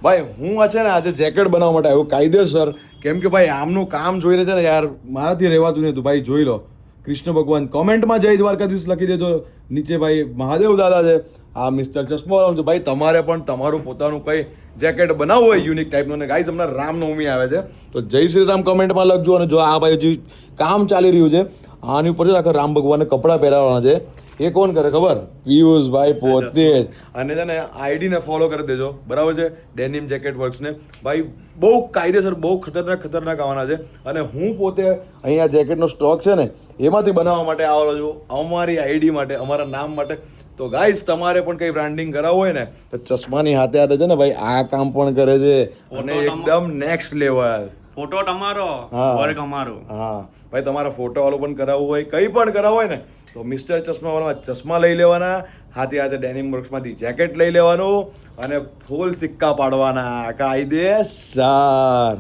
ભાઈ હું આ છે ને આજે જેકેટ બનાવવા માટે આવ્યો કાયદેસર, કેમ કે ભાઈ આમનું કામ જોઈને છે ને યાર મારાથી રહેવાતું નતું. ભાઈ જોઈ લો, કૃષ્ણ ભગવાન કોમેન્ટમાં જય દ્વારકાધીશ લખી દેજો. નીચે ભાઈ મહાદેવ દાદા છે, આ મિસ્ટર ચશ્માવાળો છે. ભાઈ તમારે પણ તમારું પોતાનું કંઈ જેકેટ બનાવવું હોય યુનિક ટાઈપનું, અને ગાઈઝ હમણાં રામનવમી આવે છે તો જય શ્રી રામ કોમેન્ટમાં લખજો. અને જો આ ભાઈ જે કામ ચાલી રહ્યું છે આની ઉપર છે આખા રામ ભગવાનને કપડાં પહેરાવવાના છે, એ કોણ કરે ખબર? પિયુષભાઈ પોતે જ. અને છે ને આઈડીને ફોલો કરી દેજો, બરાબર છે, ડેનિમ જેકેટ વર્ક્સને. ભાઈ બહુ કાયદેસર, બહુ ખતરનાક આવવાના છે. અને હું પોતે અહીંયા જેકેટનો સ્ટોક છે ને એમાંથી બનાવવા માટે આવેલો છું, અમારી આઈડી માટે, અમારા નામ માટે. તો ગાઈસ તમારે પણ કંઈ બ્રાન્ડિંગ કરાવવું હોય ને તો ચશ્માની હાથે હાથે છે ને ભાઈ આ કામ પણ કરે છે, અને એકદમ નેક્સ્ટ લેવલ. ફોટો તમારો, વર્ક અમારો. હા ભાઈ, તમારા ફોટો વાળું પણ કરાવવું હોય, કંઈ પણ કરાવવું હોય ને તો મિસ્ટર ચશ્માવાળામાં ચશ્મા લઈ લેવાના, હાથે હાથે ડેનિમ વર્ક્સમાંથી જેકેટ લઈ લેવાનું, અને ફૂલ સિક્કા પાડવાના કાયદેસર.